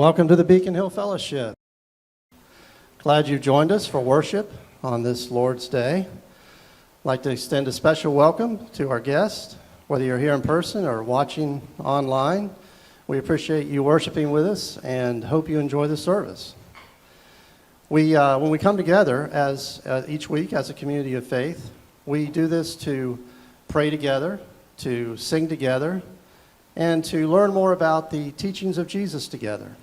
Welcome to the Beacon Hill Fellowship. Glad you joined us for worship on this Lord's Day. I'd like to extend a special welcome to our guests, whether you're here in person or watching online. We appreciate you worshiping with us and hope you enjoy the service. When we come together as each week as a community of faith, we do this to pray together, to sing together, and to learn more about the teachings of Jesus together.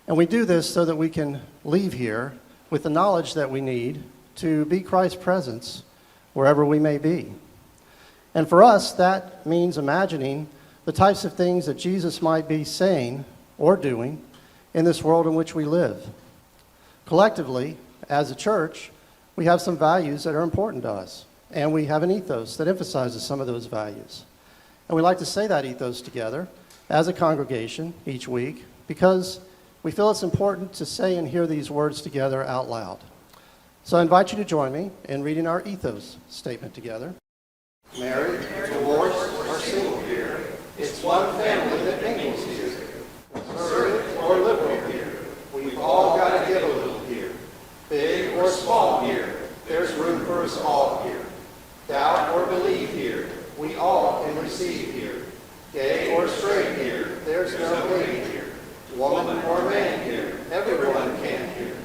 And we do this so that we can leave here with the knowledge that we need to be Christ's presence wherever we may be. And for us, that means imagining the types of things that Jesus might be saying or doing in this world in which we live. Collectively, as a church, we have some values that are important to us, and we have an ethos that emphasizes some of those values. And we like to say that ethos together as a congregation each week because we feel it's important to say and hear these words together out loud. So I invite you to join me in reading our ethos statement together. Married, divorced, or single here, it's one family that mingles here. Conservative or liberal here, we've all got to give a little here. Big or small here, there's room for us all here. Doubt or believe here, we all can receive here. Gay or straight here, there's no lady here. Woman or man here, everyone can here.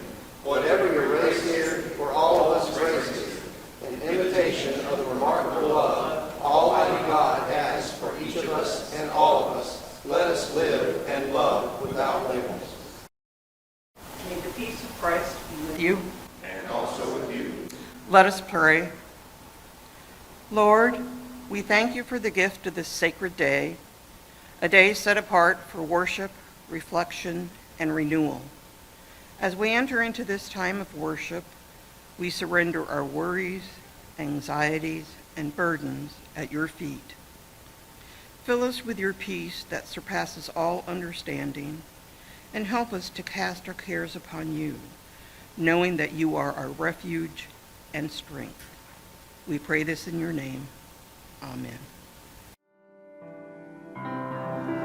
Whatever your race here, we're all of us raised here. An imitation of the remarkable love Almighty God has for each of us and all of us. Let us live and love without labels. May the peace of Christ be with you. And also with you. Let us pray. Lord, we thank you for the gift of this sacred day, a day set apart for worship, reflection, and renewal. As we enter into this time of worship, we surrender our worries, anxieties, and burdens at your feet. Fill us with your peace that surpasses all understanding, and help us to cast our cares upon you, knowing that you are our refuge and strength. We pray this in your name. Amen.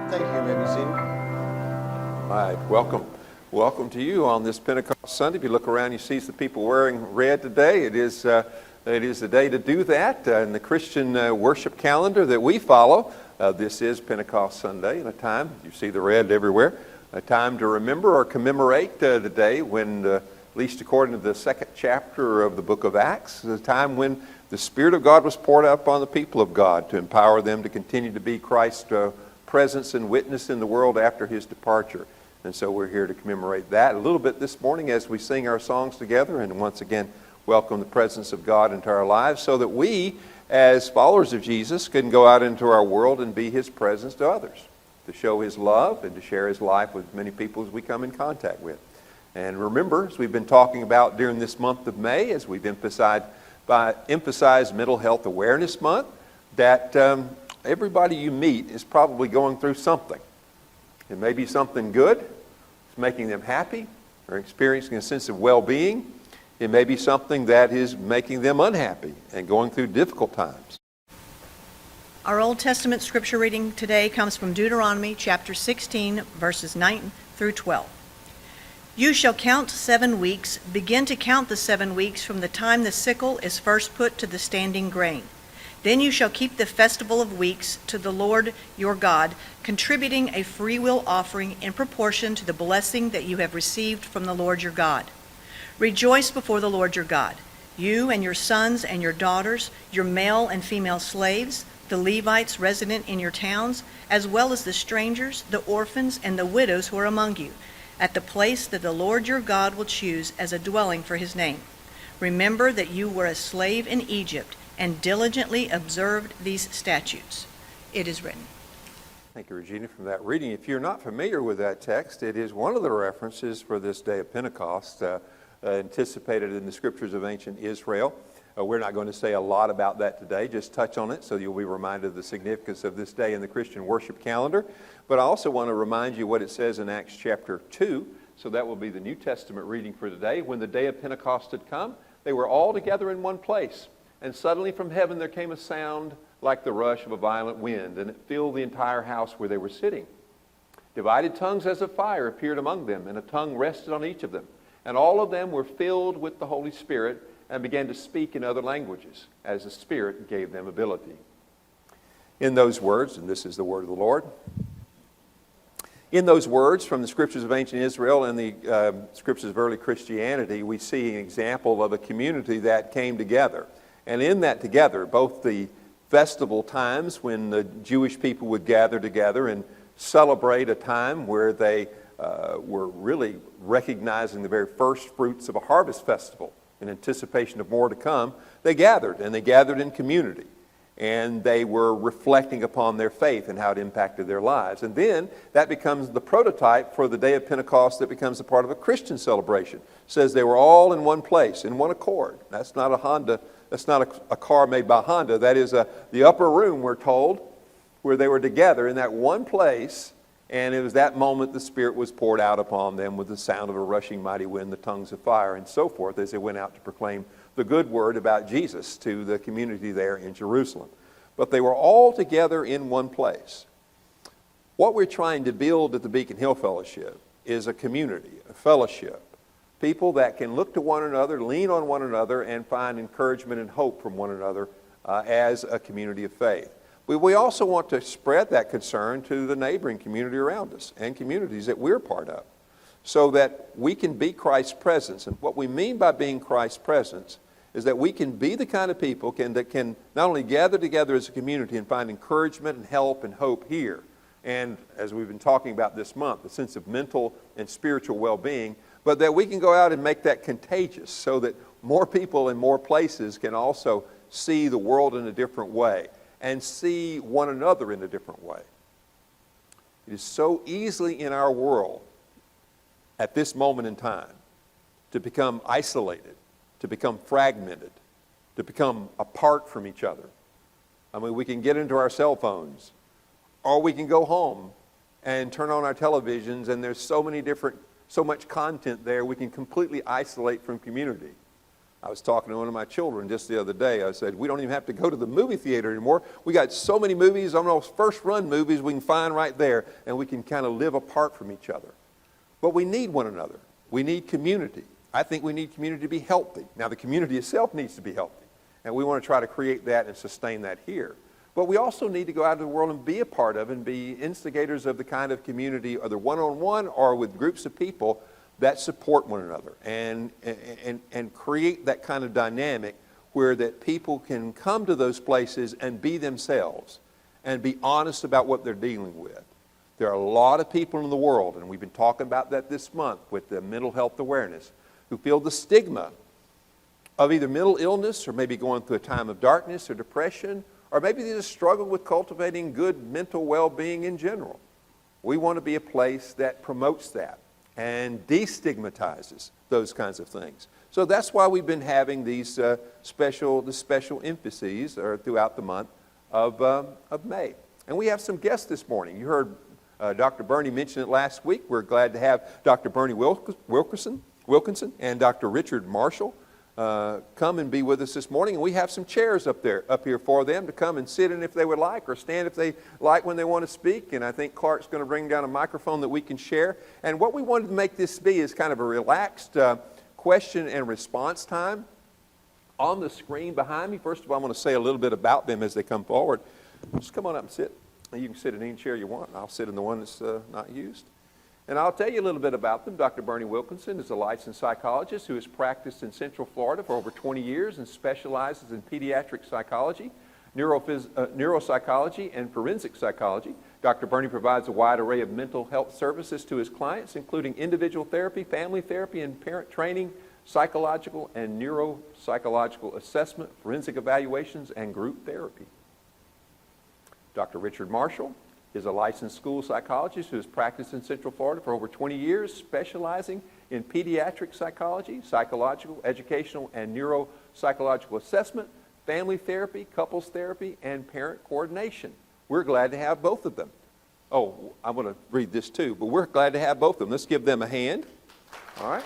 Thank you. You may be seated. All right, welcome to you on this Pentecost Sunday. If you look around, you see the people wearing red today. It is the day to do that in the Christian worship calendar that we follow. This is Pentecost Sunday, and a time, you see the red everywhere, a time to remember or commemorate the day when, at least according to the second chapter of the book of Acts, the time when the Spirit of God was poured out upon the people of God to empower them to continue to be Christ's presence and witness in the world after his departure. And so we're here to commemorate that a little bit this morning as we sing our songs together and once again welcome the presence of God into our lives so that we, as followers of Jesus, can go out into our world and be his presence to others, to show his love and to share his life with many people as we come in contact with. And remember, as we've been talking about during this month of May, as we've emphasized Mental Health Awareness Month, that everybody you meet is probably going through something. It may be something good, it's making them happy, or experiencing a sense of well-being. It may be something that is making them unhappy and going through difficult times. Our Old Testament scripture reading today comes from Deuteronomy chapter 16, verses 9 through 12. You shall count 7 weeks, begin to count the 7 weeks from the time the sickle is first put to the standing grain. Then you shall keep the festival of weeks to the Lord your God, contributing a freewill offering in proportion to the blessing that you have received from the Lord your God. Rejoice before the Lord your God, you and your sons and your daughters, your male and female slaves, the Levites resident in your towns, as well as the strangers, the orphans, and the widows who are among you, at the place that the Lord your God will choose as a dwelling for his name. Remember that you were a slave in Egypt, and diligently observed these statutes. It is written. Thank you, Regina, for that reading. If you're not familiar with that text, it is one of the references for this day of Pentecost anticipated in the scriptures of ancient Israel. We're not going to say a lot about that today, just touch on it so you'll be reminded of the significance of this day in the Christian worship calendar. But I also want to remind you what it says in Acts chapter 2. So that will be the New Testament reading for today. When the day of Pentecost had come, they were all together in one place. And suddenly from heaven there came a sound like the rush of a violent wind, and it filled the entire house where they were sitting. Divided tongues as of fire appeared among them, and a tongue rested on each of them. And all of them were filled with the Holy Spirit and began to speak in other languages, as the Spirit gave them ability. In those words, and this is the word of the Lord, in those words from the scriptures of ancient Israel and the scriptures of early Christianity, we see an example of a community that came together. And in that together, both the festival times when the Jewish people would gather together and celebrate a time where they were really recognizing the very first fruits of a harvest festival in anticipation of more to come, they gathered, and they gathered in community. And they were reflecting upon their faith and how it impacted their lives. And then that becomes the prototype for the day of Pentecost that becomes a part of a Christian celebration. It says they were all in one place, in one accord. That's not a Honda, that's not a car made by Honda. That is the upper room, we're told, where they were together in that one place. And it was that moment the Spirit was poured out upon them with the sound of a rushing mighty wind, the tongues of fire, and so forth, as they went out to proclaim the good word about Jesus to the community there in Jerusalem. But they were all together in one place. What we're trying to build at the Beacon Hill Fellowship is a community, a fellowship, people that can look to one another, lean on one another, and find encouragement and hope from one another as a community of faith. We also want to spread that concern to the neighboring community around us and communities that we're part of, so that we can be Christ's presence. And what we mean by being Christ's presence is that we can be the kind of people that can not only gather together as a community and find encouragement and help and hope here, and as we've been talking about this month, the sense of mental and spiritual well-being, but that we can go out and make that contagious so that more people in more places can also see the world in a different way and see one another in a different way. It is so easily in our world at this moment in time to become isolated, to become fragmented, to become apart from each other. I mean, we can get into our cell phones, or we can go home and turn on our televisions, and there's so much content there, we can completely isolate from community. I was talking to one of my children just the other day. I said, we don't even have to go to the movie theater anymore. We got so many movies, almost first-run movies we can find right there, and we can kind of live apart from each other. But we need one another. We need community. I think we need community to be healthy. Now, the community itself needs to be healthy, and we want to try to create that and sustain that here. But we also need to go out into the world and be a part of and be instigators of the kind of community, either one-on-one or with groups of people that support one another and create that kind of dynamic where that people can come to those places and be themselves and be honest about what they're dealing with. There are a lot of people in the world, and we've been talking about that this month with the mental health awareness, who feel the stigma of either mental illness or maybe going through a time of darkness or depression, or maybe they just struggle with cultivating good mental well-being in general. We want to be a place that promotes that and destigmatizes those kinds of things. So that's why we've been having these special emphases throughout the month of May. And we have some guests this morning. You heard Dr. Berney mention it last week. We're glad to have Dr. Berney Wilkinson and Dr. Richard Marshall come and be with us this morning. And we have some chairs up here for them to come and sit in if they would like, or stand if they like when they want to speak. And I think Clark's going to bring down a microphone that we can share. And what we wanted to make this be is kind of a relaxed question and response time. On the screen behind me, first of all, I want to say a little bit about them as they come forward. Just come on up and sit. You can sit in any chair you want. I'll sit in the one that's not used. And I'll tell you a little bit about them. Dr. Berney Wilkinson is a licensed psychologist who has practiced in Central Florida for over 20 years and specializes in pediatric psychology, neuropsychology, and forensic psychology. Dr. Berney provides a wide array of mental health services to his clients, including individual therapy, family therapy, and parent training, psychological and neuropsychological assessment, forensic evaluations, and group therapy. Dr. Richard Marshall is a licensed school psychologist who has practiced in Central Florida for over 20 years, specializing in pediatric psychology, psychological, educational, and neuropsychological assessment, family therapy, couples therapy, and parent coordination. We're glad to have both of them. Oh, I want to read this too, but we're glad to have both of them. Let's give them a hand. All right.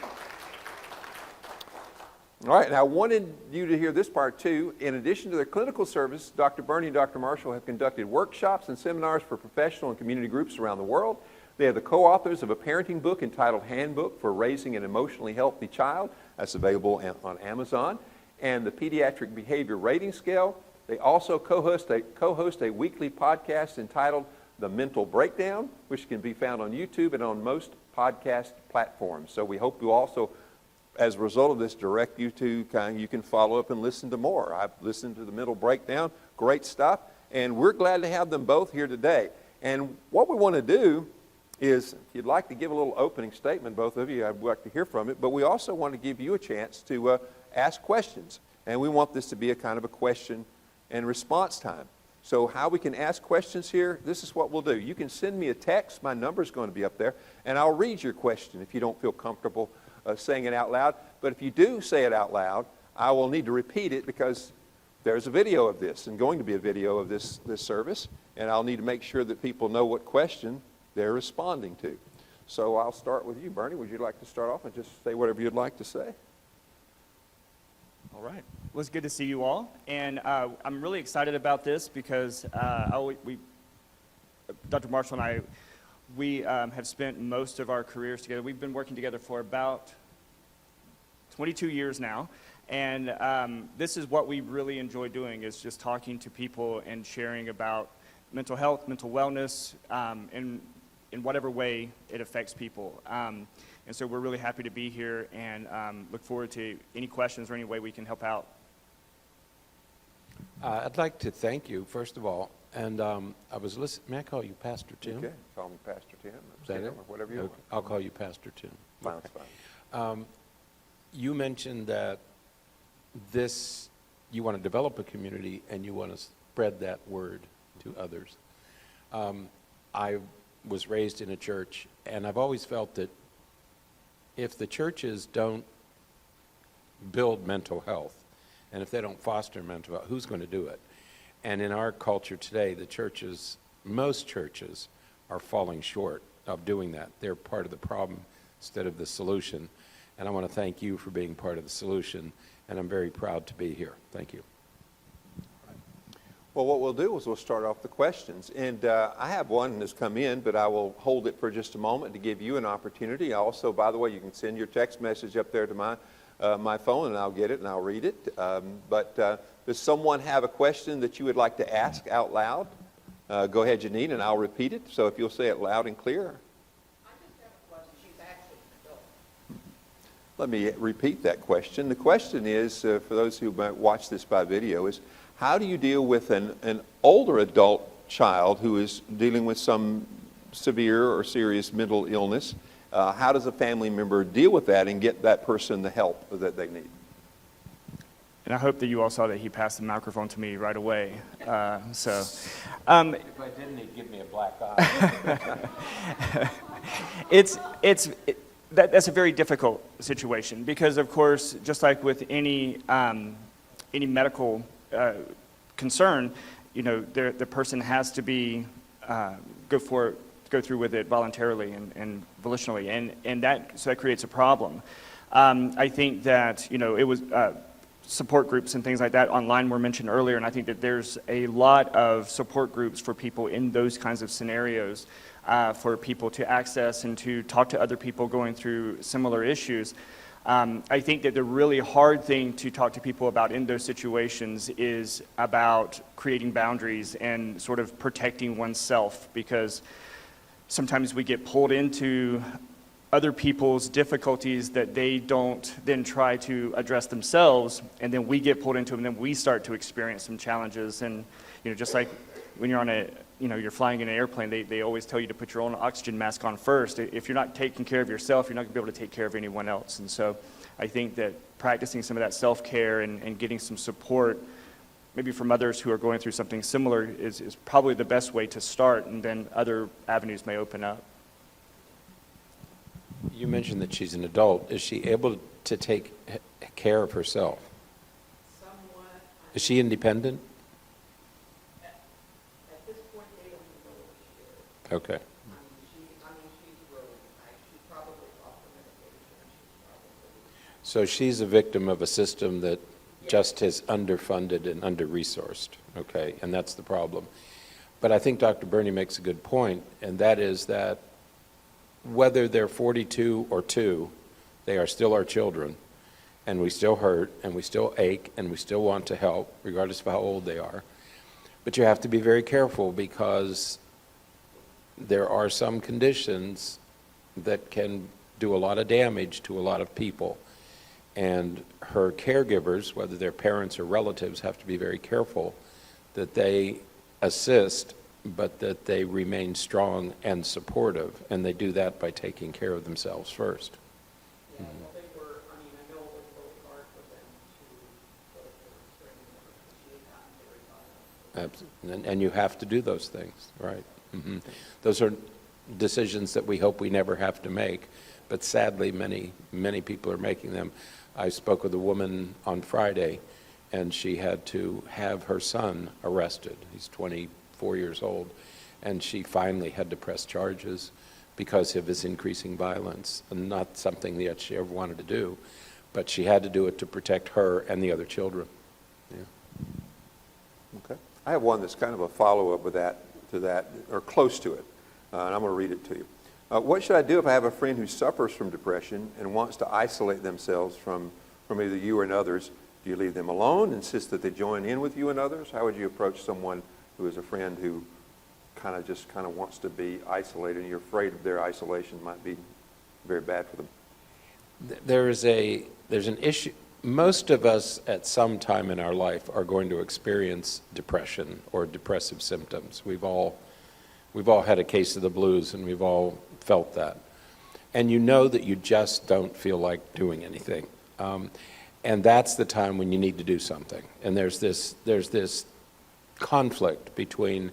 All right, and I wanted you to hear this part too. In addition to their clinical service, Dr. Berney and Dr. Marshall have conducted workshops and seminars for professional and community groups around the world. They are the co-authors of a parenting book entitled Handbook for Raising an Emotionally Healthy Child. That's available on Amazon. And the Pediatric Behavior Rating Scale. They also co-host a weekly podcast entitled The Mental Breakdown, which can be found on YouTube and on most podcast platforms. So we hope you also, as a result of this, direct you to you can follow up and listen to more. I've listened to The Mental Breakdown. Great stuff. And we're glad to have them both here today. And what we want to do is, if you'd like to give a little opening statement, both of you, I'd like to hear from it, but we also want to give you a chance to ask questions. And we want this to be a kind of a question and response time. So how we can ask questions here, this is what we'll do. You can send me a text. My number's going to be up there, and I'll read your question if you don't feel comfortable saying it out loud. But if you do say it out loud, I will need to repeat it because there's a video of this and going to be a video of this service, and I'll need to make sure that people know what question they're responding to. So I'll start with you, Berney. Would you like to start off and just say whatever you'd like to say? All right. Well, it's good to see you all. And I'm really excited about this because Dr. Marshall and I, we have spent most of our careers together. We've been working together for about 22 years now. And this is what we really enjoy doing, is just talking to people and sharing about mental health, mental wellness, in whatever way it affects people. And so we're really happy to be here and look forward to any questions or any way we can help out. I'd like to thank you, first of all. And I was listening. May I call you Pastor Tim? Okay, call me Pastor Tim. Is that it? Or whatever you Okay. want. I'll call you Pastor Tim. Fine, Okay. fine. You mentioned that you want to develop a community and you want to spread that word to others. I was raised in a church, and I've always felt that if the churches don't build mental health, and if they don't foster mental health, who's going to do it? And in our culture today, most churches are falling short of doing that. They're part of the problem instead of the solution. And I want to thank you for being part of the solution, and I'm very proud to be here. Thank you. Well, what we'll do is we'll start off the questions. And I have one that's come in, but I will hold it for just a moment to give you an opportunity. Also, by the way, you can send your text message up there to my phone, and I'll get it and I'll read it. But does someone have a question that you would like to ask out loud? Go ahead, Janine, and I'll repeat it. So if you'll say it loud and clear. Let me repeat that question. The question is, for those who might watch this by video, is how do you deal with an older adult child who is dealing with some severe or serious mental illness? How does a family member deal with that and get that person the help that they need? And I hope that you all saw that he passed the microphone to me right away. If I didn't, he'd give me a black eye. That's a very difficult situation because, of course, just like with any medical concern, the person has to be go through with it voluntarily and volitionally, and that creates a problem. I think that it was support groups and things like that online were mentioned earlier, and I think that there's a lot of support groups for people in those kinds of scenarios. For people to access and to talk to other people going through similar issues. I think that the really hard thing to talk to people about in those situations is about creating boundaries and sort of protecting oneself, because sometimes we get pulled into other people's difficulties that they don't then try to address themselves, and then we get pulled into them, and then we start to experience some challenges. And just like when you're on you're flying in an airplane, they always tell you to put your own oxygen mask on first. If you're not taking care of yourself, you're not going to be able to take care of anyone else. And so I think that practicing some of that self-care and getting some support, maybe from others who are going through something similar, is probably the best way to start, and then other avenues may open up. You mentioned that she's an adult. Is she able to take care of herself? Somewhat. Is she independent? At this point, they don't even know what she is. Okay. She's really, she's probably off the medication. So she's a victim of a system that just is underfunded and under-resourced, okay? And that's the problem. But I think Dr. Berney makes a good point, and that is that whether they're 42 or 2, they are still our children, and we still hurt, and we still ache, and we still want to help, regardless of how old they are. But you have to be very careful, because there are some conditions that can do a lot of damage to a lot of people. And her caregivers, whether they're parents or relatives, have to be very careful that they assist, but that they remain strong and supportive. And they do that by taking care of themselves first. Yeah, well, they were, I mean, I know it was really hard for them to go through certain Absolutely. And you have to do those things, right? Hmm. Those are decisions that we hope we never have to make, but sadly, many people are making them. I spoke with a woman on Friday, and she had to have her son arrested. He's 24 years old, and she finally had to press charges because of his increasing violence, and not something that she ever wanted to do, but she had to do it to protect her and the other children. Yeah. Okay. I have one that's kind of a follow-up with that, or close to it, and I'm going to read it to you. What should I do if I have a friend who suffers from depression and wants to isolate themselves from either you or others? Do you leave them alone, insist that they join in with you and others? How would you approach someone who is a friend who kind of wants to be isolated, and you're afraid of their isolation might be very bad for them? There's an issue. Most of us at some time in our life are going to experience depression or depressive symptoms. We've all had a case of the blues, and we've all felt that. And you know that you just don't feel like doing anything. And that's the time when you need to do something. And there's this conflict between,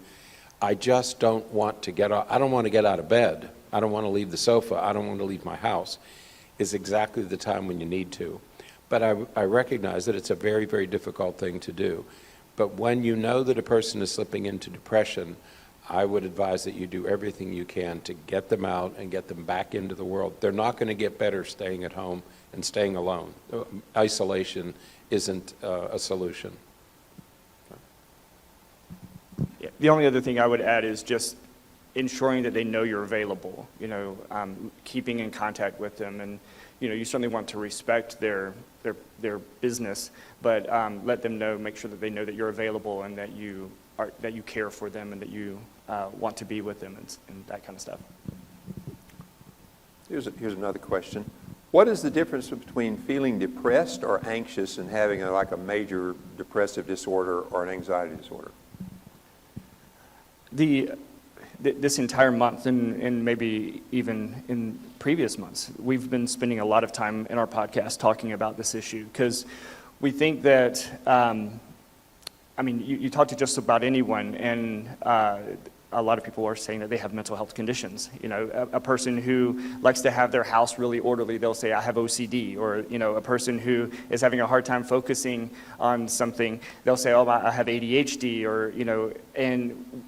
I just don't want to get out, I don't want to get out of bed, I don't want to leave the sofa, I don't want to leave my house, is exactly the time when you need to. But I recognize that it's a very, very difficult thing to do. But when you know that a person is slipping into depression, I would advise that you do everything you can to get them out and get them back into the world. They're not going to get better staying at home and staying alone. Isolation isn't a solution. Yeah. The only other thing I would add is just ensuring that they know you're available, keeping in contact with them. And, you certainly want to respect their business, but let them know, make sure that they know that you're available and that you care for them and that you want to be with them and that kind of stuff. Here's another question. What is the difference between feeling depressed or anxious and having a major depressive disorder or an anxiety disorder? This entire month, and maybe even in previous months, we've been spending a lot of time in our podcast talking about this issue, because we think that, you talk to just about anyone, and a lot of people are saying that they have mental health conditions. A person who likes to have their house really orderly, they'll say, I have OCD. Or, a person who is having a hard time focusing on something, they'll say, oh, I have ADHD. Or, and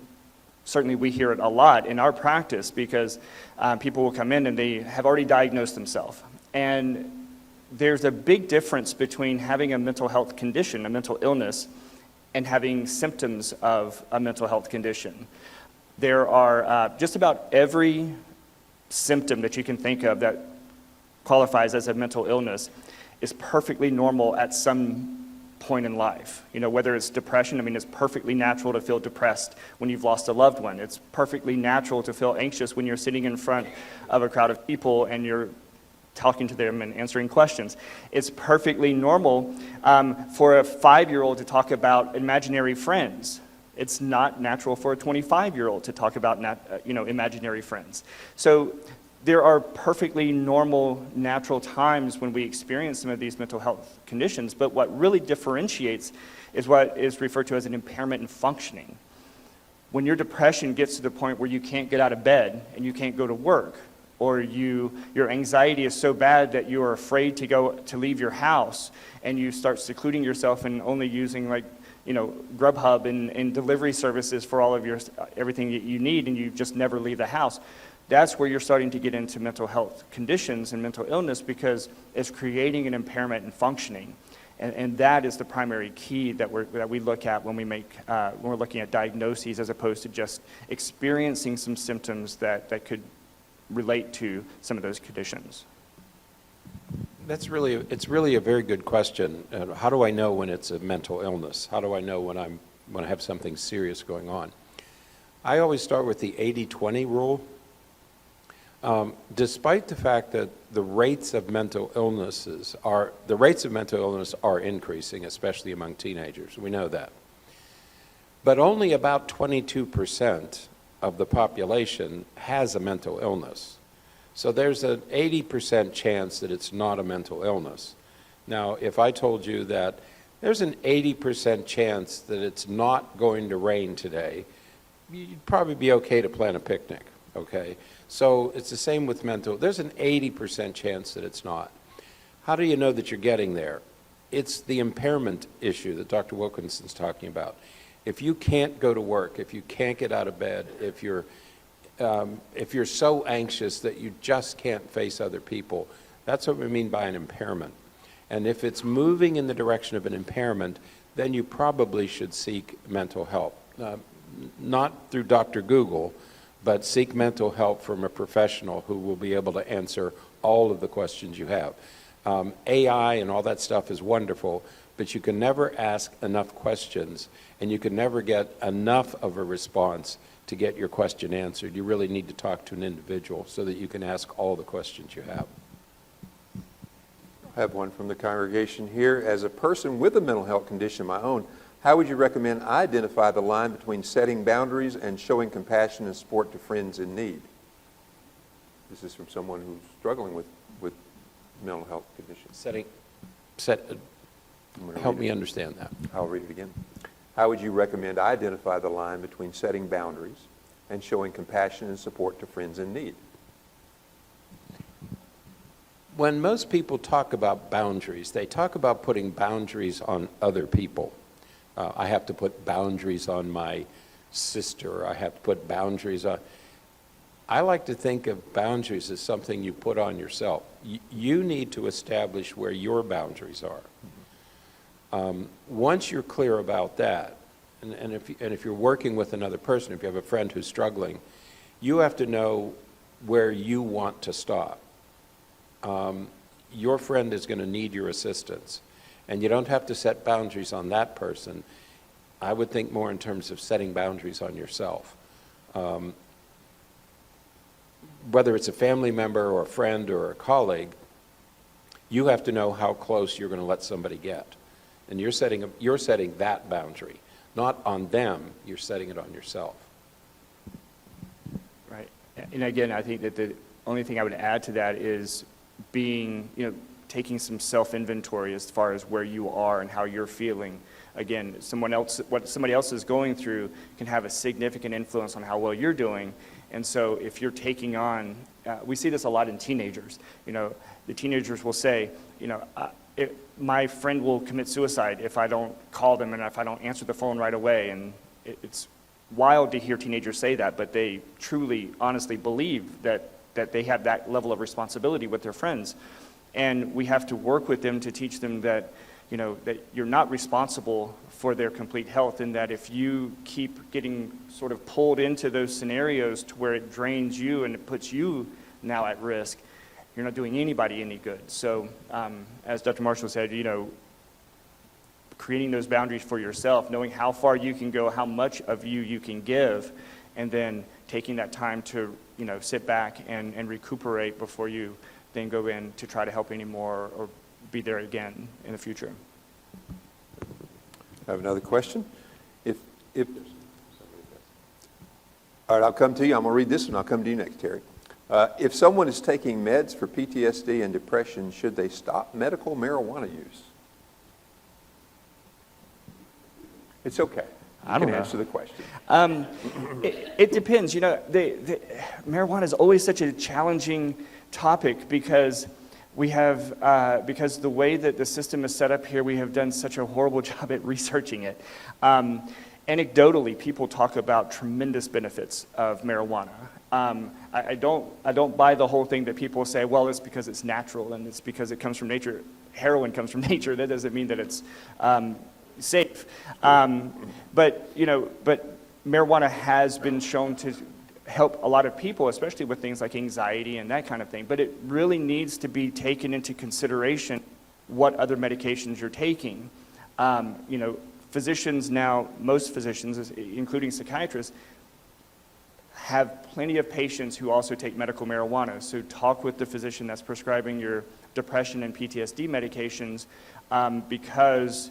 certainly we hear it a lot in our practice, because people will come in and they have already diagnosed themselves. And there's a big difference between having a mental health condition, a mental illness, and having symptoms of a mental health condition. There are just about every symptom that you can think of that qualifies as a mental illness is perfectly normal at some point in life. Whether it's depression, it's perfectly natural to feel depressed when you've lost a loved one. It's perfectly natural to feel anxious when you're sitting in front of a crowd of people and you're talking to them and answering questions. It's perfectly normal for a 5-year-old to talk about imaginary friends. It's not natural for a 25-year-old to talk about imaginary friends. So there are perfectly normal, natural times when we experience some of these mental health conditions, but what really differentiates is what is referred to as an impairment in functioning. When your depression gets to the point where you can't get out of bed and you can't go to work, or your anxiety is so bad that you are afraid to leave your house, and you start secluding yourself and only using Grubhub and delivery services for all of everything that you need, and you just never leave the house. That's where you're starting to get into mental health conditions and mental illness, because it's creating an impairment in functioning. And that is the primary key that we look at when we're looking at diagnoses, as opposed to just experiencing some symptoms that could relate to some of those conditions. It's really a very good question. How do I know when it's a mental illness? How do I know when I have something serious going on? I always start with the 80-20 rule. Despite the fact that the rates of mental illness are increasing, especially among teenagers. We know that. But only about 22% of the population has a mental illness. So there's an 80% chance that it's not a mental illness. Now, if I told you that there's an 80% chance that it's not going to rain today, you'd probably be okay to plan a picnic, okay? So it's the same with mental. There's an 80% chance that it's not. How do you know that you're getting there? It's the impairment issue that Dr. Wilkinson's talking about. If you can't go to work, if you can't get out of bed, if you're so anxious that you just can't face other people, that's what we mean by an impairment. And if it's moving in the direction of an impairment, then you probably should seek mental help. Not through Dr. Google, but seek mental help from a professional who will be able to answer all of the questions you have. AI and all that stuff is wonderful, but you can never ask enough questions, and you can never get enough of a response to get your question answered. You really need to talk to an individual so that you can ask all the questions you have. I have one from the congregation here. As a person with a mental health condition of my own, how would you recommend I identify the line between setting boundaries and showing compassion and support to friends in need? This is from someone who's struggling with mental health conditions. Help me understand that. I'll read it again. How would you recommend I identify the line between setting boundaries and showing compassion and support to friends in need? When most people talk about boundaries, they talk about putting boundaries on other people. I have to put boundaries on my sister. I have to put boundaries on... I like to think of boundaries as something you put on yourself. You need to establish where your boundaries are. Once you're clear about that, and if you're working with another person, if you have a friend who's struggling, you have to know where you want to stop. Your friend is going to need your assistance, and you don't have to set boundaries on that person. I would think more in terms of setting boundaries on yourself. Whether it's a family member or a friend or a colleague, you have to know how close you're going to let somebody get. And you're setting that boundary, not on them, you're setting it on yourself. Right. And again, I think that the only thing I would add to that is taking some self-inventory as far as where you are and how you're feeling. Again, what somebody else is going through can have a significant influence on how well you're doing. And so if you're taking on, we see this a lot in teenagers. The teenagers will say, my friend will commit suicide if I don't call them and if I don't answer the phone right away. And it's wild to hear teenagers say that, but they truly, honestly believe that they have that level of responsibility with their friends. And we have to work with them to teach them that, that you're not responsible for their complete health, and that if you keep getting sort of pulled into those scenarios to where it drains you and it puts you now at risk, you're not doing anybody any good. So as Dr. Marshall said, creating those boundaries for yourself, knowing how far you can go, how much of you can give, and then taking that time to sit back and recuperate before you then go in to try to help anymore or be there again in the future. I have another question. All right, I'll come to you. I'm going to read this one. I'll come to you next, Terry. If someone is taking meds for PTSD and depression, should they stop medical marijuana use? It's okay. I don't know. know. Answer the question. It depends. Marijuana is always such a challenging topic because we have, because the way that the system is set up here, we have done such a horrible job at researching it. Anecdotally, people talk about tremendous benefits of marijuana. I don't buy the whole thing that people say, well, it's because it's natural and it's because it comes from nature. Heroin comes from nature. That doesn't mean that it's safe. But marijuana has been shown to help a lot of people, especially with things like anxiety and that kind of thing. But it really needs to be taken into consideration what other medications you're taking. Physicians now, most physicians, including psychiatrists, have plenty of patients who also take medical marijuana. So talk with the physician that's prescribing your depression and PTSD medications, because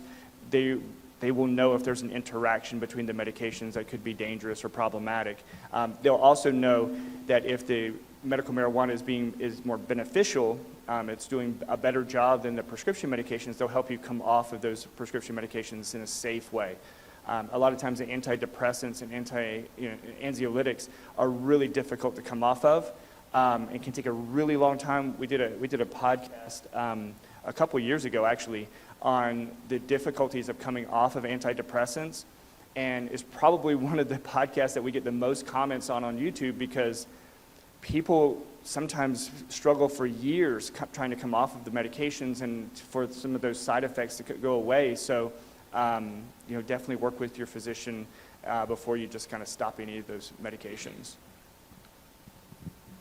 they will know if there's an interaction between the medications that could be dangerous or problematic. They'll also know that if the medical marijuana is more beneficial, it's doing a better job than the prescription medications, they'll help you come off of those prescription medications in a safe way. A lot of times the antidepressants and anxiolytics are really difficult to come off of, and can take a really long time. We did a podcast a couple years ago, actually, on the difficulties of coming off of antidepressants, and it's probably one of the podcasts that we get the most comments on YouTube, because people sometimes struggle for years trying to come off of the medications and for some of those side effects to go away. So, definitely work with your physician before you just kind of stop any of those medications.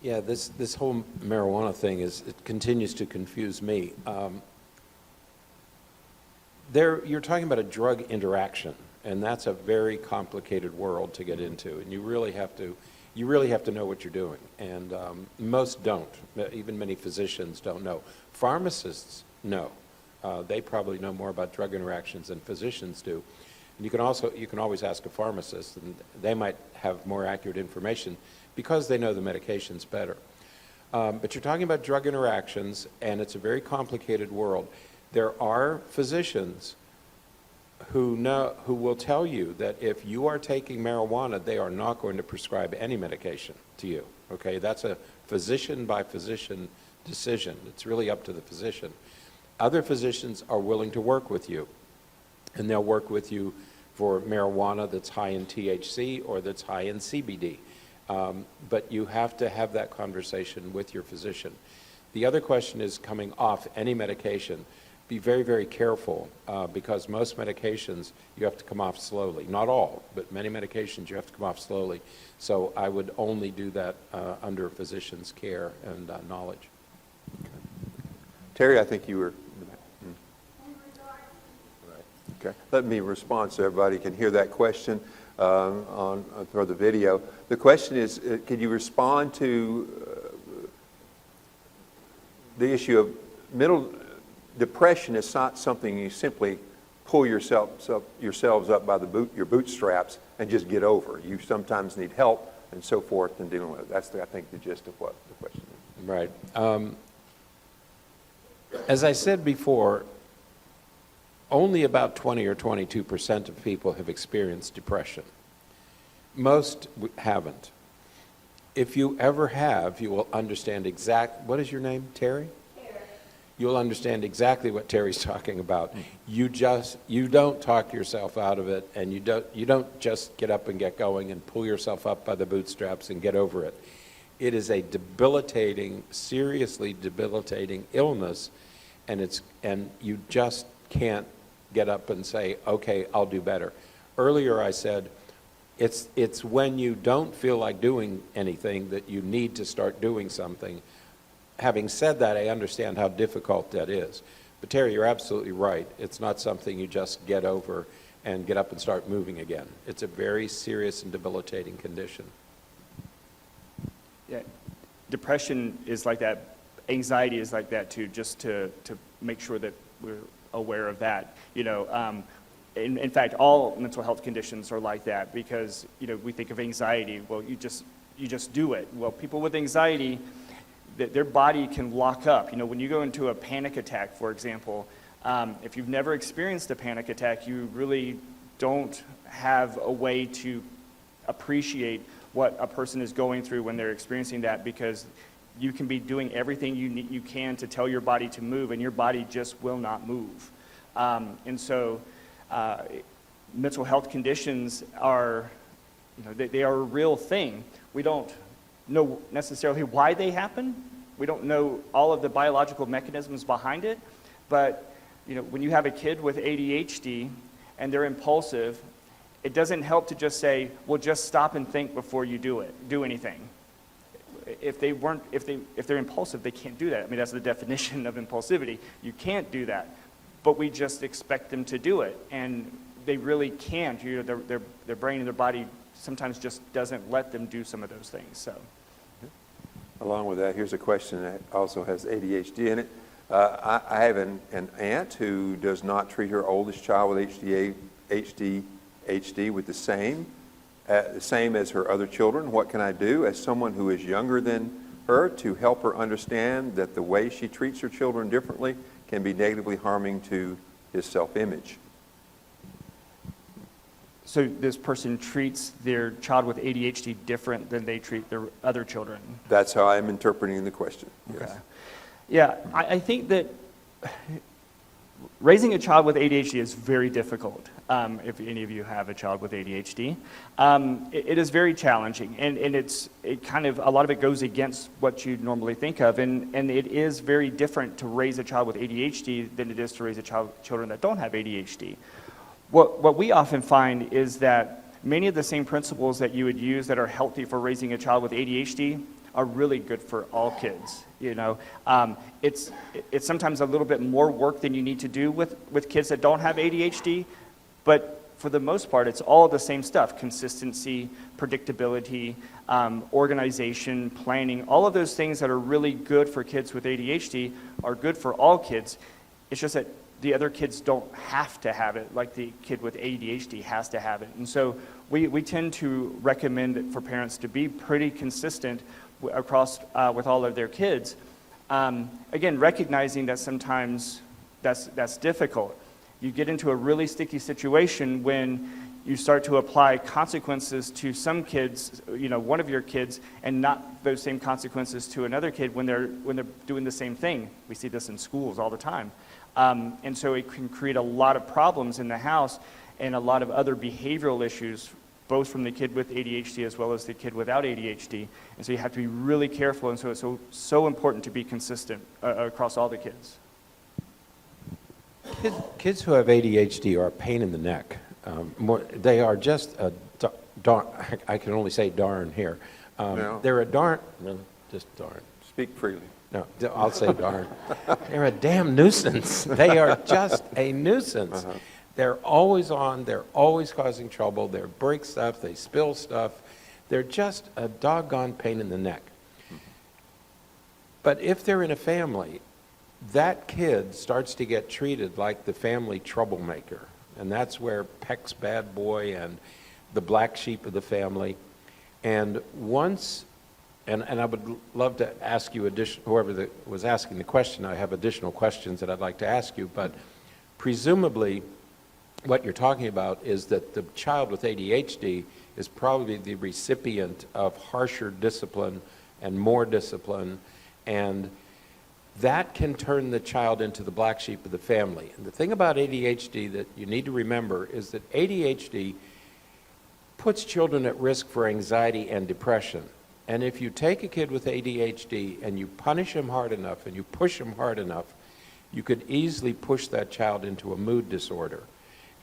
Yeah, this whole marijuana thing it continues to confuse me. You're talking about a drug interaction, and that's a very complicated world to get into, and you really have to know what you're doing, and most don't. Even many physicians don't know. Pharmacists know. They probably know more about drug interactions than physicians do. And you can always ask a pharmacist, and they might have more accurate information because they know the medications better. But you're talking about drug interactions, and it's a very complicated world. There are physicians who will tell you that if you are taking marijuana, they are not going to prescribe any medication to you. Okay, that's a physician by physician decision. It's really up to the physician. Other physicians are willing to work with you, and they'll work with you for marijuana that's high in THC or that's high in CBD. But you have to have that conversation with your physician. The other question is coming off any medication. Be very, very careful, because most medications you have to come off slowly. Not all, but many medications you have to come off slowly. So I would only do that under a physician's care and knowledge. Terry, I think you were... Okay. Let me respond so everybody can hear that question for the video. The question is, can you respond to the issue of depression is not something you simply pull yourselves up by your bootstraps and just get over. You sometimes need help and so forth in dealing with it. That's, I think, the gist of what the question is. Right. As I said before, only about 20 or 22% of people have experienced depression. Most haven't. If you ever have, you will understand what is your name, Terry? Terry. You'll understand exactly what Terry's talking about. You don't talk yourself out of it, and you don't just get up and get going and pull yourself up by the bootstraps and get over it. It is a debilitating, seriously debilitating illness, and you just can't get up and say, okay, I'll do better. Earlier I said, it's when you don't feel like doing anything that you need to start doing something. Having said that, I understand how difficult that is. But Terry, you're absolutely right. It's not something you just get over and get up and start moving again. It's a very serious and debilitating condition. Yeah, depression is like that. Anxiety is like that too, just to make sure that we're aware of that. In fact, all mental health conditions are like that, because we think of anxiety. Well, you just do it. Well, people with anxiety, their body can lock up. When you go into a panic attack, for example, if you've never experienced a panic attack, you really don't have a way to appreciate what a person is going through when they're experiencing that, because you can be doing everything you can to tell your body to move, and your body just will not move. So mental health conditions are, they are a real thing. We don't know necessarily why they happen. We don't know all of the biological mechanisms behind it. But when you have a kid with ADHD and they're impulsive, It doesn't help to just say, well, just stop and think before you do anything. If they're impulsive, they can't do that. I mean, that's the definition of impulsivity. You can't do that. But we just expect them to do it, and they really can't. Their brain and their body sometimes just doesn't let them do some of those things. So, Along with that, here's a question that also has ADHD in it. I have an aunt who does not treat her oldest child with ADHD with the same as her other children. What can I do as someone who is younger than her to help her understand that the way she treats her children differently can be negatively harming to his self-image? so this person treats their child with ADHD different than they treat their other children. That's how I'm interpreting the question. Yes. Okay. Yeah, I think that raising a child with ADHD is very difficult, if any of you have a child with ADHD. It is very challenging, and a lot of it goes against what you normally think of, and it is very different to raise a child with ADHD than it is to raise children that don't have ADHD. What we often find is that many of the same principles that you would use that are healthy for raising a child with ADHD are really good for all kids. You know, it's sometimes a little bit more work than you need to do with kids that don't have ADHD, but for the most part, it's all the same stuff: consistency, predictability, organization, planning. All of those things that are really good for kids with ADHD are good for all kids. It's just that the other kids don't have to have it like the kid with ADHD has to have it. And so we tend to recommend for parents to be pretty consistent across with all of their kids. Again, recognizing that sometimes that's difficult. You get into a really sticky situation when you start to apply consequences to some kids, one of your kids, and not those same consequences to another kid when they're doing the same thing. We see this in schools all the time. And so it can create a lot of problems in the house and a lot of other behavioral issues, both from the kid with ADHD as well as the kid without ADHD. And so you have to be really careful, and so it's so important to be consistent across all the kids. Kids who have ADHD are a pain in the neck. They are just a darn, I can only say darn here. No. They're a darn, no, just darn. Speak freely. No, I'll say darn. They're a damn nuisance. They are just a nuisance. Uh-huh. They're always on. They're always causing trouble. They break stuff. They spill stuff. They're just a doggone pain in the neck. But if they're in a family, that kid starts to get treated like the family troublemaker. And that's where Peck's bad boy and the black sheep of the family. And once... And I would love to ask you, whoever was asking the question, I have additional questions that I'd like to ask you, but presumably what you're talking about is that the child with ADHD is probably the recipient of harsher discipline and more discipline, and that can turn the child into the black sheep of the family. And the thing about ADHD that you need to remember is that ADHD puts children at risk for anxiety and depression. And if you take a kid with ADHD and you punish him hard enough and you push him hard enough, you could easily push that child into a mood disorder.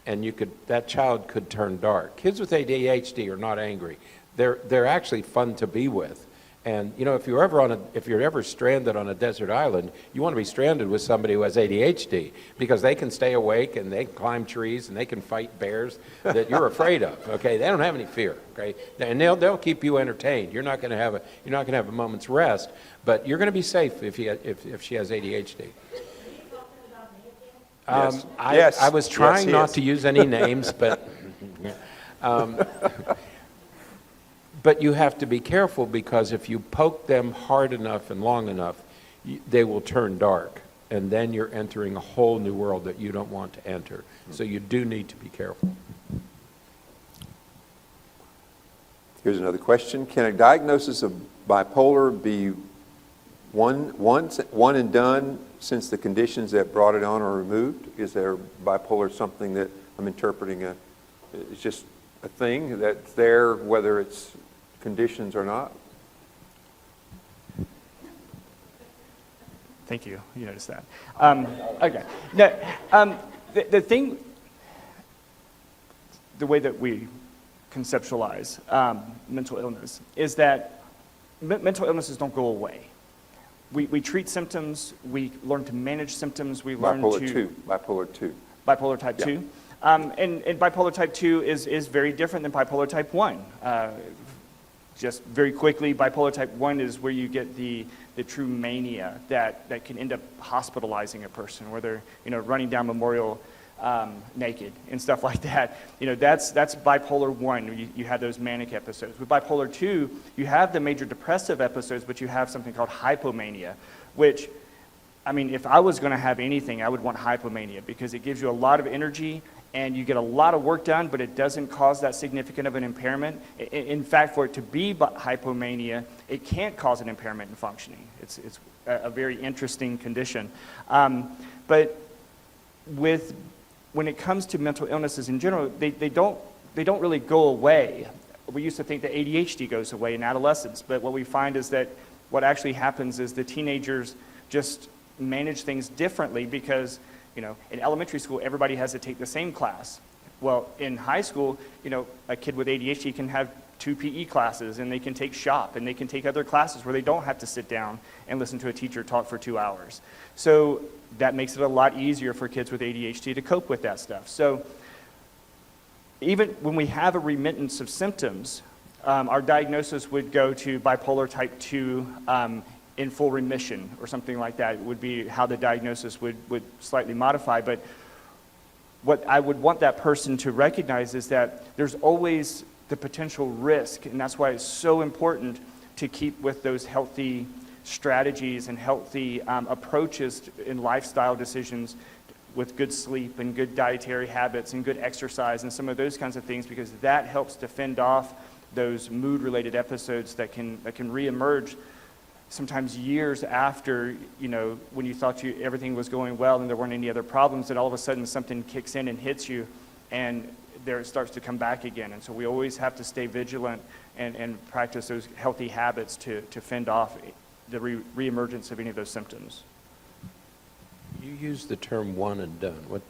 And that child could turn dark. Kids with ADHD are not angry. They're actually fun to be with. And if you're ever stranded on a desert island, you want to be stranded with somebody who has ADHD, because they can stay awake and they can climb trees and they can fight bears that you're afraid of. Okay, they don't have any fear. Okay, and they'll keep you entertained. You're not going to have a moment's rest, but you're going to be safe if she has ADHD. Yes. I was trying not to use any names, but. But you have to be careful, because if you poke them hard enough and long enough, they will turn dark. And then you're entering a whole new world that you don't want to enter. So you do need to be careful. Here's another question. Can a diagnosis of bipolar be one and done since the conditions that brought it on are removed? Is there bipolar something that I'm interpreting it's just a thing that's there, whether it's conditions or not? Thank you. You noticed that. Okay. No, the thing, the way that we conceptualize mental illness is that mental illnesses don't go away. We treat symptoms, we learn to manage symptoms, we learn Bipolar to... 2, bipolar 2. Bipolar type 2. And bipolar type 2 is very different than bipolar type 1. Just very quickly, bipolar type 1 is where you get the true mania that can end up hospitalizing a person, where they're running down Memorial naked and stuff like that. That's bipolar 1. You have those manic episodes. With bipolar 2, you have the major depressive episodes, but you have something called hypomania, which, I mean, if I was going to have anything, I would want hypomania, because it gives you a lot of energy and you get a lot of work done, but it doesn't cause that significant of an impairment. In fact, for it to be hypomania, it can't cause an impairment in functioning. It's a very interesting condition. But when it comes to mental illnesses in general, they don't really go away. We used to think that ADHD goes away in adolescence, but what we find is that what actually happens is the teenagers just manage things differently, because in elementary school, everybody has to take the same class. Well, in high school, a kid with ADHD can have 2 PE classes, and they can take shop, and they can take other classes where they don't have to sit down and listen to a teacher talk for 2 hours. So that makes it a lot easier for kids with ADHD to cope with that stuff. So even when we have a remittance of symptoms, our diagnosis would go to bipolar type 2 in full remission, or something like that. It would be how the diagnosis would slightly modify. But what I would want that person to recognize is that there's always the potential risk, and that's why it's so important to keep with those healthy strategies and healthy approaches in lifestyle decisions, with good sleep and good dietary habits and good exercise and some of those kinds of things, because that helps to fend off those mood-related episodes that can reemerge sometimes years after, when you thought everything was going well and there weren't any other problems, and all of a sudden something kicks in and hits you, and there it starts to come back again. And so we always have to stay vigilant and practice those healthy habits to fend off the reemergence of any of those symptoms. You used the term one and done. What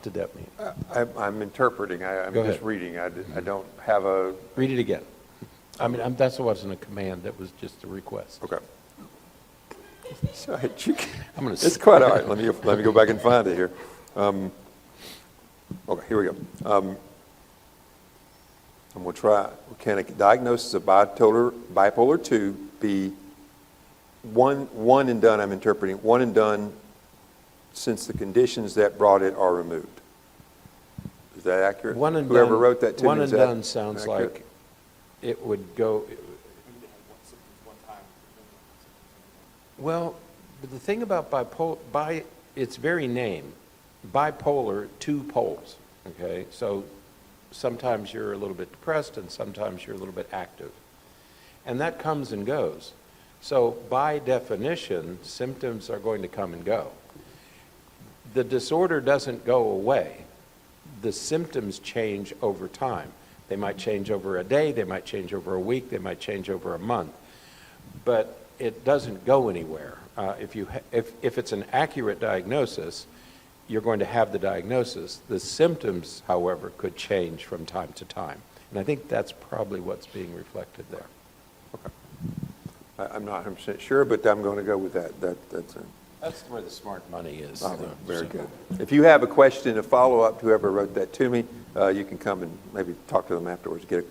did that mean? I'm interpreting. I'm Go just ahead. reading. I don't have a... Read it again. I mean, that wasn't a command, that was just a request. Okay. Sorry, I'm gonna it's quite all right. Let me go back and find it here. Okay, here we go. And we'll try. Can a diagnosis of bipolar 2 be one and done? I'm interpreting one and done since the conditions that brought it are removed. Is that accurate? One and Whoever done, wrote that to me, one is and that done sounds accurate? like it would go. Well, but the thing about by its very name, bipolar, 2 poles, okay? So sometimes you're a little bit depressed and sometimes you're a little bit active. And that comes and goes. So by definition, symptoms are going to come and go. The disorder doesn't go away. The symptoms change over time. They might change over a day, they might change over a week, they might change over a month. But it doesn't go anywhere. If it's an accurate diagnosis, you're going to have the diagnosis. The symptoms, however, could change from time to time. And I think that's probably what's being reflected there. I'm not 100% sure, but I'm going to go with that. That's where the smart money is. Very good. If you have a question, a follow-up to whoever wrote that to me, you can come and maybe talk to them afterwards, get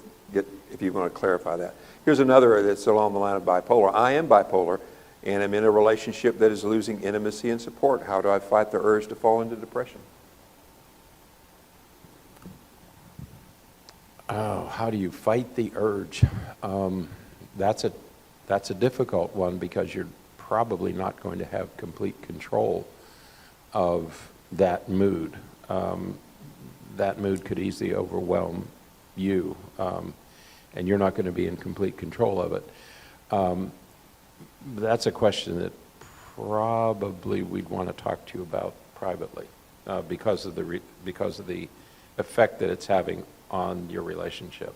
if you want to clarify that. Here's another that's along the line of bipolar. I am bipolar, and I'm in a relationship that is losing intimacy and support. How do I fight the urge to fall into depression? Oh, how do you fight the urge? That's a difficult one, because you're probably not going to have complete control of that mood. That mood could easily overwhelm you, and you're not going to be in complete control of it. That's a question that probably we'd want to talk to you about privately, because of the effect that it's having on your relationship.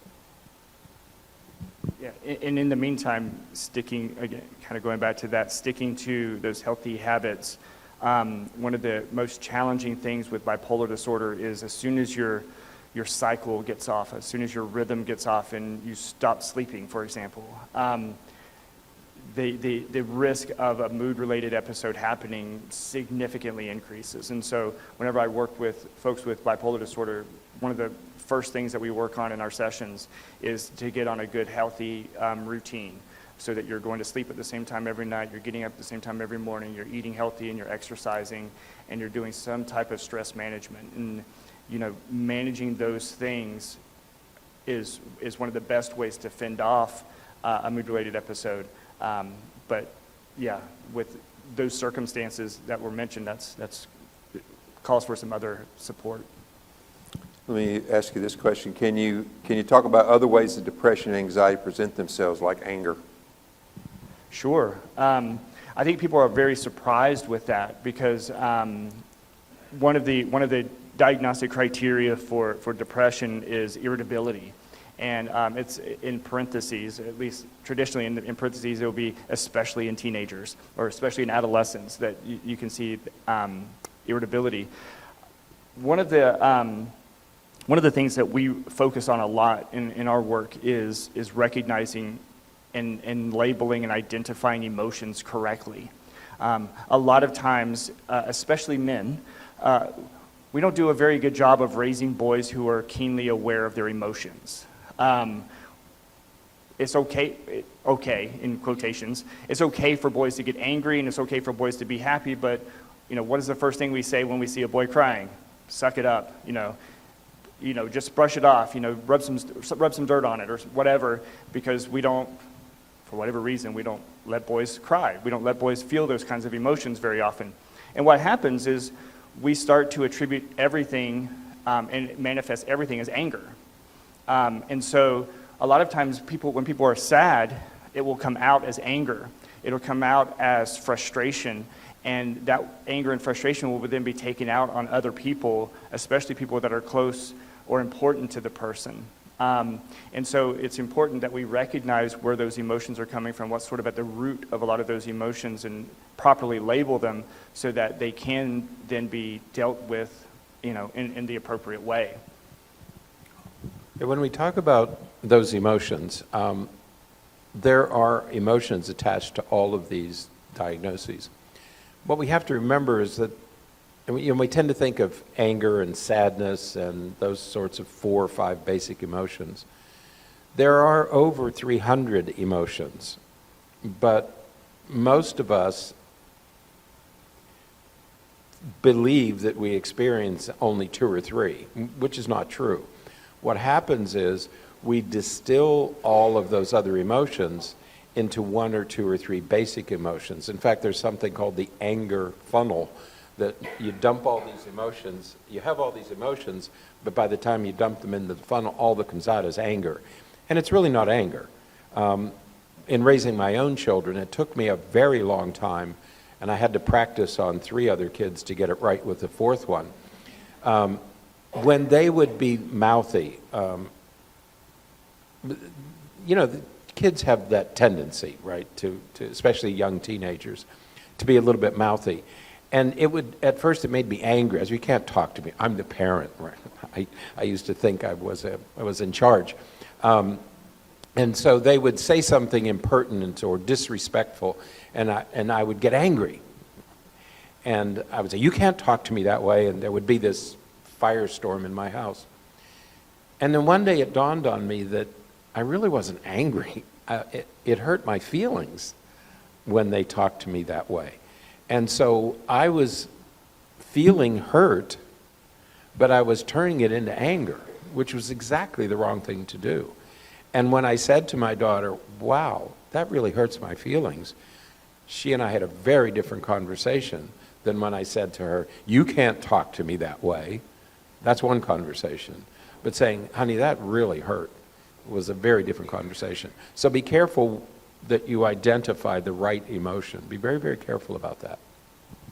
Yeah, and in the meantime, sticking to those healthy habits. One of the most challenging things with bipolar disorder is as soon as you're your cycle gets off, as soon as your rhythm gets off and you stop sleeping, for example, the risk of a mood-related episode happening significantly increases. And so whenever I work with folks with bipolar disorder, one of the first things that we work on in our sessions is to get on a good, healthy routine, so that you're going to sleep at the same time every night, you're getting up at the same time every morning, you're eating healthy and you're exercising, and you're doing some type of stress management. And managing those things is one of the best ways to fend off a mood-related episode. But yeah, with those circumstances that were mentioned, that's calls for some other support. Let me ask you this question. Can you talk about other ways that depression and anxiety present themselves, like anger? Sure. I think people are very surprised with that, because one of the diagnostic criteria for depression is irritability. And it's in parentheses, at least traditionally in parentheses, it will be especially in teenagers, or especially in adolescents, that you can see irritability. One of the things that we focus on a lot in our work is recognizing and labeling and identifying emotions correctly. A lot of times, especially men, we don't do a very good job of raising boys who are keenly aware of their emotions. It's okay, in quotations, it's okay for boys to get angry, and it's okay for boys to be happy, but what is the first thing we say when we see a boy crying? Suck it up, just brush it off, rub some dirt on it or whatever, because we don't, for whatever reason, we don't let boys cry. We don't let boys feel those kinds of emotions very often. And what happens is we start to attribute everything and manifest everything as anger. And so a lot of times when people are sad, it will come out as anger. It'll come out as frustration. And that anger and frustration will then be taken out on other people, especially people that are close or important to the person. And so it's important that we recognize where those emotions are coming from, what's sort of at the root of a lot of those emotions, and properly label them so that they can then be dealt with, in the appropriate way. When we talk about those emotions, there are emotions attached to all of these diagnoses. What we have to remember is that we tend to think of anger and sadness and those sorts of 4 or 5 basic emotions. There are over 300 emotions, but most of us believe that we experience only 2 or 3, which is not true. What happens is we distill all of those other emotions into 1 or 2 or 3 basic emotions. In fact, there's something called the anger funnel, that you dump all these emotions, you have all these emotions, but by the time you dump them into the funnel, all that comes out is anger. And it's really not anger. In raising my own children, it took me a very long time, and I had to practice on 3 other kids to get it right with the 4th one. When they would be mouthy, the kids have that tendency, right, to especially young teenagers, to be a little bit mouthy. And at first it made me angry, as you can't talk to me. I'm the parent, right? I used to think I was in charge. And so they would say something impertinent or disrespectful, and I would get angry. And I would say, you can't talk to me that way, and there would be this firestorm in my house. And then one day it dawned on me that I really wasn't angry. It hurt my feelings when they talked to me that way. And so I was feeling hurt, but I was turning it into anger, which was exactly the wrong thing to do. And when I said to my daughter, wow, that really hurts my feelings, she and I had a very different conversation than when I said to her, you can't talk to me that way. That's one conversation. But saying, honey, that really hurt, was a very different conversation. So be careful that you identify the right emotion. Be very, very careful about that.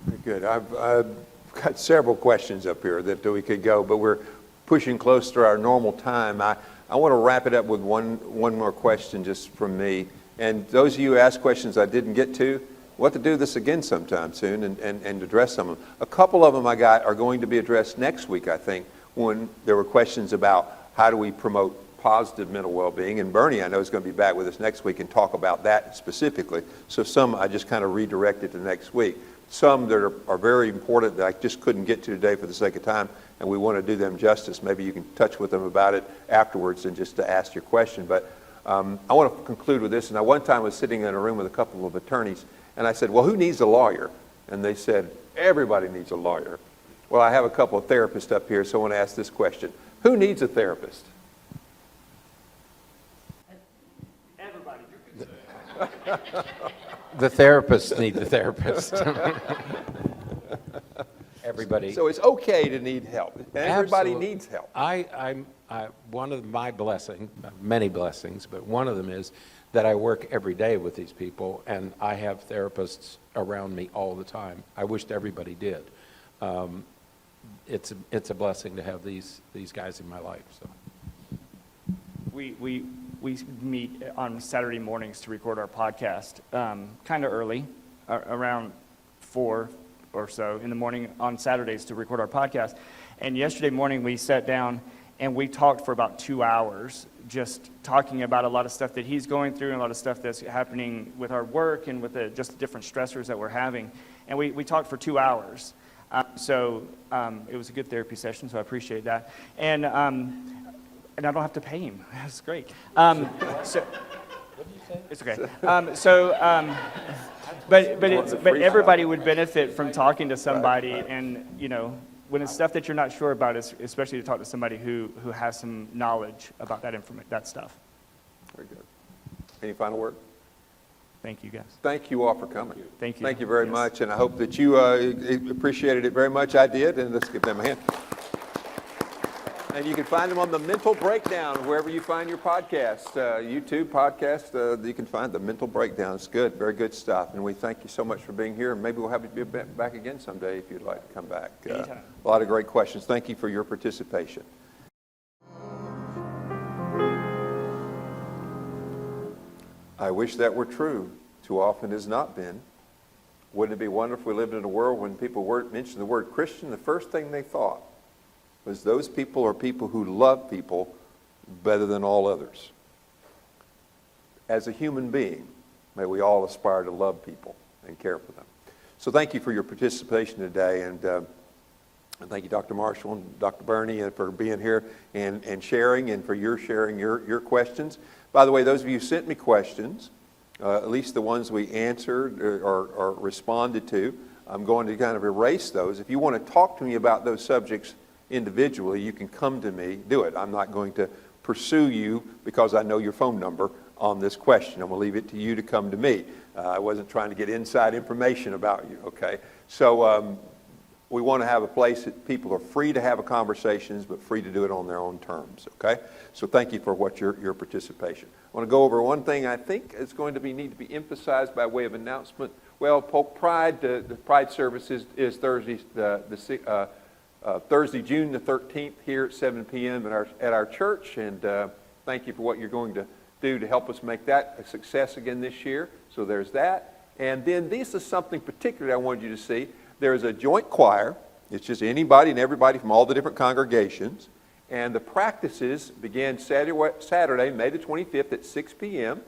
Very good. I've got several questions up here that we could go, but we're pushing close to our normal time. I want to wrap it up with one more question just from me. And those of you who asked questions I didn't get to, we'll have to do this again sometime soon and address some of them. A couple of them I got are going to be addressed next week, I think. when there were questions about how do we promote positive mental well-being. And Berney, I know, is going to be back with us next week and talk about that specifically. So some I just kind of redirected to next week. Some that are very important that I just couldn't get to today for the sake of time, and we want to do them justice. Maybe you can touch with them about it afterwards and just to ask your question. But I want to conclude with this. And one time I was sitting in a room with a couple of attorneys, and I said, well, who needs a lawyer? And they said, everybody needs a lawyer. Well, I have a couple of therapists up here, so I want to ask this question. Who needs a therapist? Everybody. The therapists need the therapist. Everybody. So it's okay to need help. Everybody Absolutely. needs help. One of my blessings, many blessings, but one of them is that I work every day with these people, and I have therapists around me all the time. I wished everybody did. It's a blessing to have these guys in my life. So. We meet on Saturday mornings to record our podcast, kind of early, around 4 or so in the morning on Saturdays to record our podcast. And yesterday morning we sat down and we talked for about 2 hours, just talking about a lot of stuff that he's going through and a lot of stuff that's happening with our work and with just the different stressors that we're having. And we talked for 2 hours. So it was a good therapy session, so I appreciate that. And I don't have to pay him. That's great. So, what did you say? It's okay. But everybody would benefit from talking to somebody, and when it's stuff that you're not sure about, especially to talk to somebody who has some knowledge about that stuff. Very good. Any final word? Thank you, guys. Thank you all for coming. Thank you. Thank you very Yes. much, and I hope that you appreciated it very much. I did, and let's give them a hand. And you can find them on the Mental Breakdown, wherever you find your podcast, YouTube podcast. You can find the Mental Breakdown. It's good, very good stuff. And we thank you so much for being here. And maybe we'll have you be back again someday if you'd like to come back. Anytime. A lot of great questions. Thank you for your participation. I wish that were true. Too often has not been. Wouldn't it be wonderful if we lived in a world when people mentioned the word Christian, the first thing they thought was those people are people who love people better than all others. As a human being, may we all aspire to love people and care for them. So thank you for your participation today, and thank you, Dr. Marshall and Dr. Berney, for being here and sharing, and for your sharing your questions. By the way, those of you who sent me questions, at least the ones we answered or responded to, I'm going to kind of erase those. If you want to talk to me about those subjects individually, you can come to me, do it. I'm not going to pursue you because I know your phone number on this question. I'm going to leave it to you to come to me. I wasn't trying to get inside information about you, okay? So we want to have a place that people are free to have conversations, but free to do it on their own terms, okay? So thank you for your participation. I want to go over one thing I think is going to need to be emphasized by way of announcement. Well, Pride, the Pride service is Thursday, Thursday, June the 13th here at 7 p.m. at our church, and thank you for what you're going to do to help us make that a success again this year. So there's that. And then this is something particular I wanted you to see. There is a joint choir. It's just anybody and everybody from all the different congregations. And the practices began Saturday, May the 25th at 6 p.m.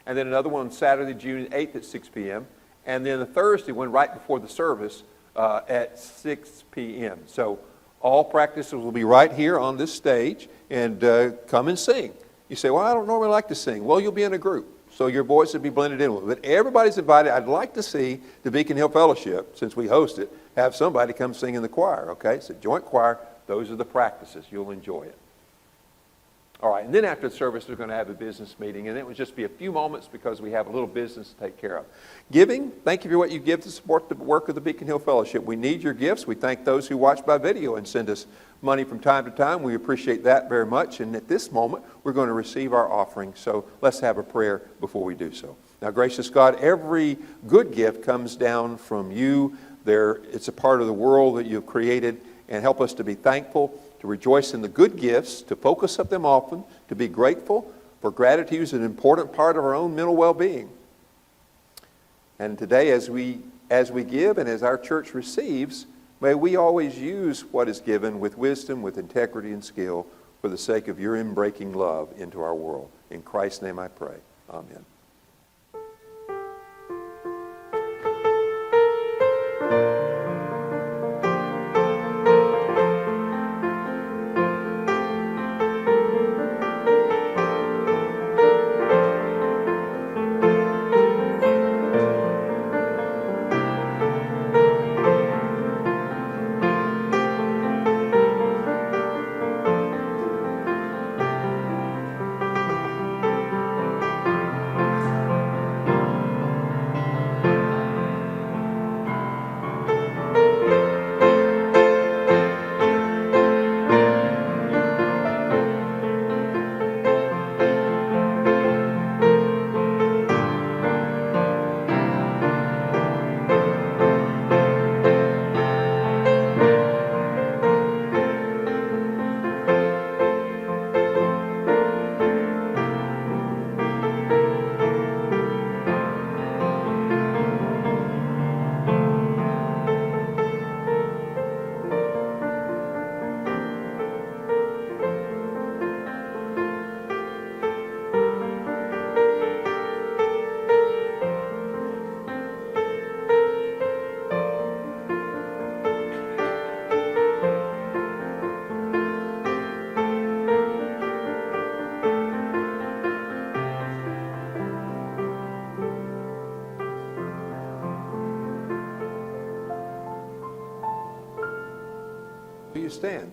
And then another one Saturday, June 8th at 6 p.m. And then the Thursday one right before the service at 6 p.m. So all practices will be right here on this stage, and come and sing. You say, well, I don't normally like to sing. Well, you'll be in a group, so your voice will be blended in with it. But everybody's invited. I'd like to see the Beacon Hill Fellowship, since we host it, have somebody come sing in the choir, okay? It's a joint choir. Those are the practices. You'll enjoy it. All right, and then after the service, we're going to have a business meeting, and it will just be a few moments because we have a little business to take care of. Giving, thank you for what you give to support the work of the Beacon Hill Fellowship. We need your gifts. We thank those who watch by video and send us money from time to time. We appreciate that very much, and at this moment, we're going to receive our offering, so let's have a prayer before we do so. Now, gracious God, every good gift comes down from you. It's a part of the world that you've created, and help us to be thankful, to rejoice in the good gifts, to focus on them often, to be grateful, for gratitude is an important part of our own mental well-being. And today, as we give and as our church receives, May we always use what is given with wisdom, with integrity and skill for the sake of your inbreaking love into our world. In Christ's name I pray. Amen. You stand.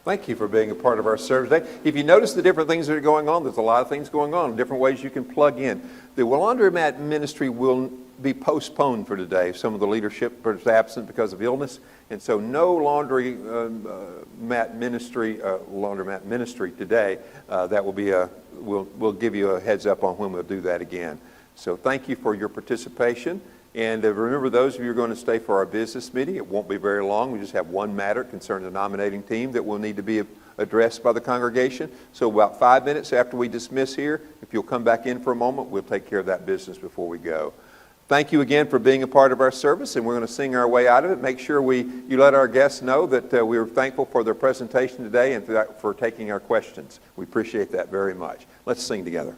Thank you for being a part of our service today. If you notice the different things that are going on, there's a lot of things going on, different ways you can plug in. The laundromat ministry will be postponed for today. Some of the leadership is absent because of illness, and so no laundromat ministry today. That will be we'll give you a heads up on when we'll do that again. So thank you for your participation. And remember, those of you who are going to stay for our business meeting, it won't be very long. We just have one matter concerning the nominating team that will need to be addressed by the congregation. So about 5 minutes after we dismiss here, if you'll come back in for a moment, we'll take care of that business before we go. Thank you again for being a part of our service, and we're going to sing our way out of it. Make sure you let our guests know that we are thankful for their presentation today and for taking our questions. We appreciate that very much. Let's sing together.